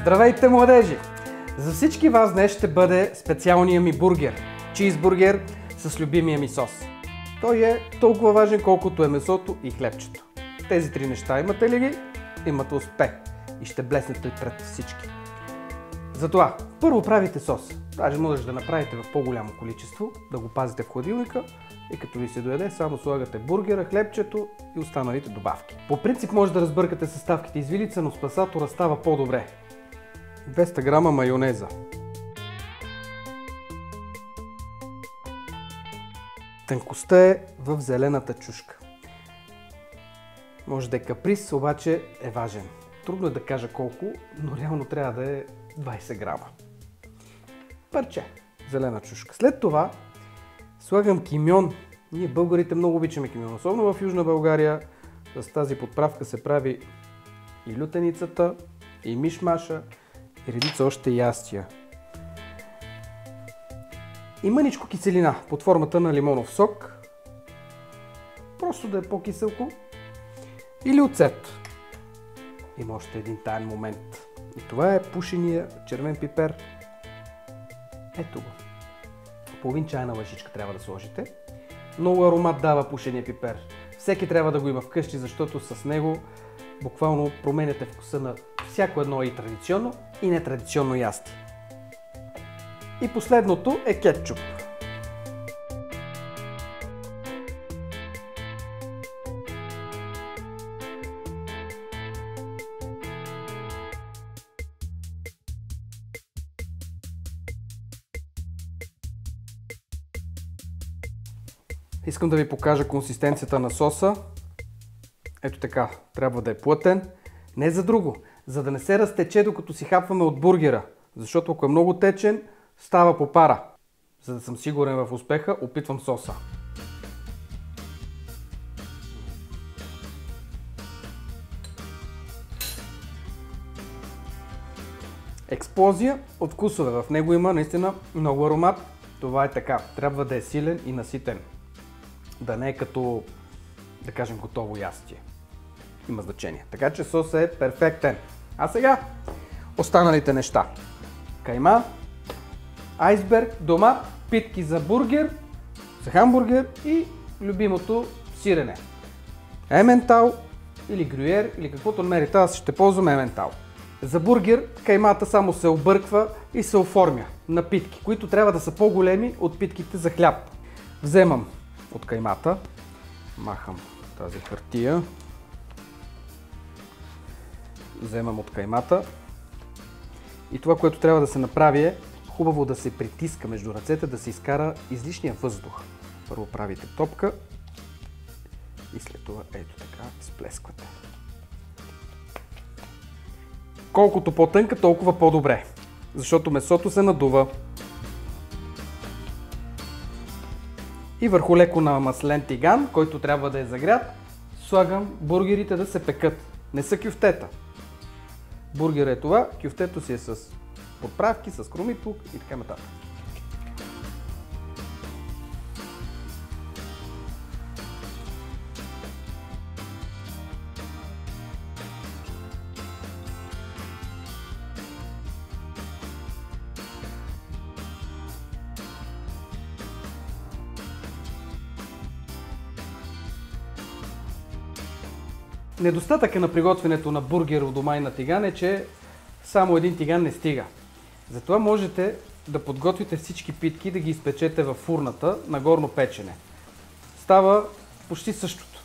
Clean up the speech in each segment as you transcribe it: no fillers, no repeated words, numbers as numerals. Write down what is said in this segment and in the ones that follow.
Здравейте, младежи! За всички вас днес ще бъде специалния ми бургер. Чизбургер с любимия ми сос. Той е толкова важен, колкото е месото и хлебчето. Тези три неща имате ли ги? Имате успех и ще блеснете пред всички. Затова първо правите сос. Даже можете да направите в по-голямо количество, да го пазите в хладилника и като ви се дояде, само слагате бургера, хлебчето и останалите добавки. По принцип може да разбъркате съставките извилица, но с пасатора става по-добре. 200 грама майонеза. Тънкостта е в зелената чушка. Може да е каприз, обаче е важен. Трудно е да кажа колко, но реално трябва да е 20 грама. Парче зелена чушка. След това слагам кимьон. Ние българите много обичаме кимьон, особено в Южна България. С тази подправка се прави и лютеницата, и мишмаша, и редица още ястия. И мъничко киселина под формата на лимонов сок. Просто да е по-киселко. Или оцет. Има още един таен момент. И това е пушения червен пипер. Ето го. Половин чайна лъжичка трябва да сложите. Много аромат дава пушения пипер. Всеки трябва да го има вкъщи, защото с него буквално променяте вкуса на всяко едно и традиционно, и нетрадиционно ястие. И последното е кетчуп. Искам да ви покажа консистенцията на соса. Ето така, трябва да е плътен. Не за друго, за да не се разтече докато си хапваме от бургера. Защото ако е много течен, става попара. За да съм сигурен в успеха, опитвам соса. Експлозия от вкусове. В него има наистина много аромат. Това е така. Трябва да е силен и наситен. Да не е като, да кажем, готово ястие. Има значение. Така че сосът е перфектен. А сега останалите неща. Кайма, айсберг, домат, питки за бургер, за хамбургер и любимото сирене. Ементал или грюер или каквото намерите, аз ще ползвам ементал. За бургер каймата само се обърква и се оформя на питки, които трябва да са по-големи от питките за хляб. Вземам от каймата, махам тази хартия, вземам от каймата и това, което трябва да се направи е хубаво да се притиска между ръцете, да се изкара излишния въздух. Първо правите топка и след това ето така сплесквате. Колкото по-тънка, толкова по-добре, защото месото се надува. И върху леко на маслен тиган, който трябва да е загрят, слагам бургерите да се пекат. Не са кюфтета. Бургер е това, кюфтето си е с подправки, с крумитлук и така нататък. Недостатъка на приготвянето на бургер у дома и на тиган е, че само един тиган не стига. Затова можете да подготвите всички питки и да ги изпечете във фурната на горно печене. Става почти същото.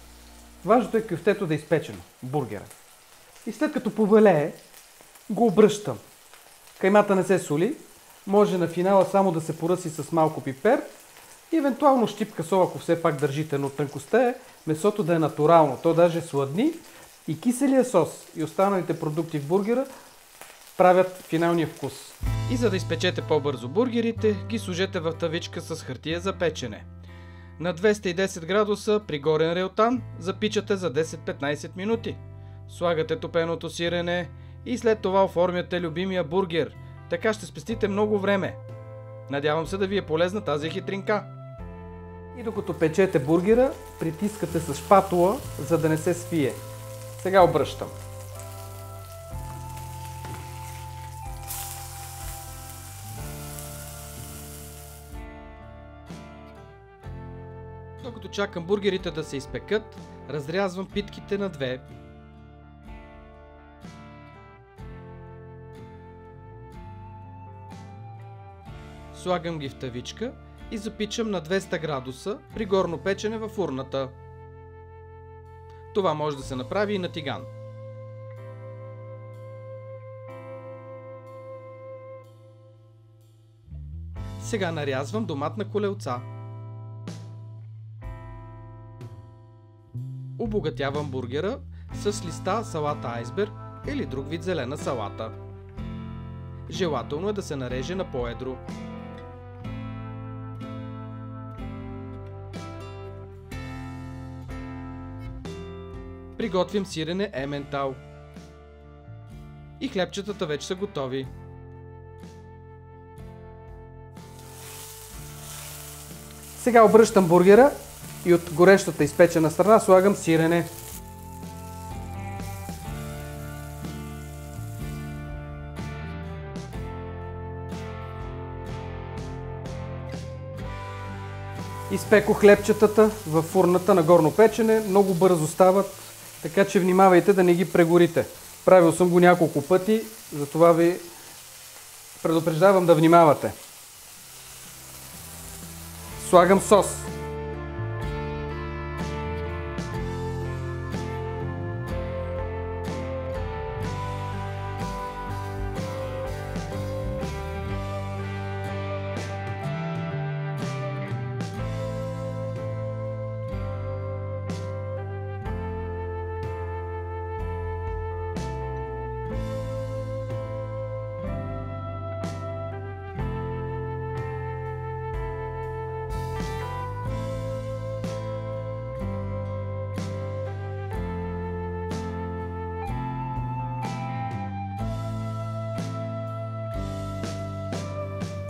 Важното е кюфтето да е изпечено, бургера. И след като побелее, го обръщам. Каймата не се соли, може на финала само да се поръси с малко пипер и евентуално щипка сол, ако все пак държите, но тънкостта е месото да е натурално. То даже сладни и киселия сос и останалите продукти в бургера правят финалния вкус. И за да изпечете по-бързо бургерите, ги сложете в тавичка с хартия за печене. На 210 градуса при горен реотан запичате за 10-15 минути. Слагате топеното сирене и след това оформяте любимия бургер. Така ще спестите много време. Надявам се да ви е полезна тази хитринка. И докато печете бургера, притискате с шпатула, за да не се свие. Сега обръщам. чакам бургерите да се изпекат, разрязвам питките на две. Слагам ги в тавичка и запичам на 200 градуса при горно печене във фурната. Това може да се направи и на тиган. Сега нарязвам домат на колелца. Обогатявам бургера с листа салата айсберг или друг вид зелена салата. Желателно е да се нареже на по-едро. Приготвям сирене ементал. И хлебчетата вече са готови. Сега обръщам бургера и от горещата изпечена страна слагам сирене. Изпекох хлебчетата във фурната на горно печене, много бързо стават, така че внимавайте да не ги прегорите. Правил съм го няколко пъти, затова ви предупреждавам да внимавате. Слагам сос.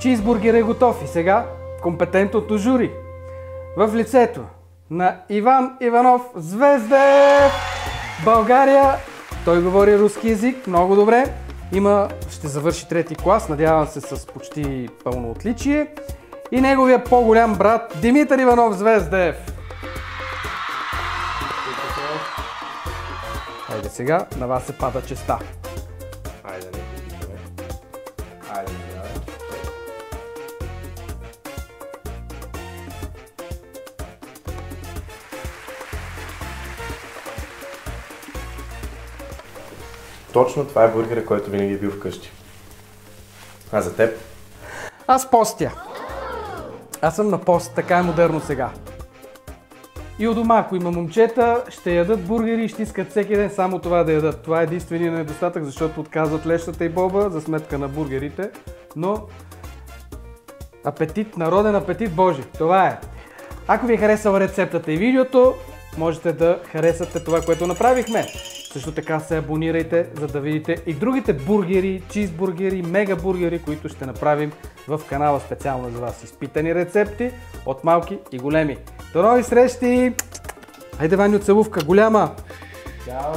Чизбургер е готов и сега компетентното жури в лицето на Иван Иванов Звездев. България, той говори руски език много добре. Ще завърши 3-ти клас, надявам се с почти пълно отличие. И неговия по-голям брат Димитър Иванов Звездев. Хайде сега, на вас се пада честа. Хайде, не питаме. Хайде, давай. Точно това е бургера, който винаги е бил вкъщи. А за теб? Аз постя. Аз съм на пост, така е модерно сега. И у дома, ако има момчета, ще ядат бургери и ще искат всеки ден само това да ядат. Това е единственият недостатък, защото отказват лещата и боба за сметка на бургерите. Но апетит, народен апетит Божи. Това е. Ако ви е харесала рецептата и видеото, можете да харесате това, което направихме. Също така се абонирайте, за да видите и другите бургери, чизбургери, мегабургери, които ще направим в канала специално за вас. Изпитани рецепти от малки и големи. До нови срещи! Хайде, Ваню, целувка голяма! Чао!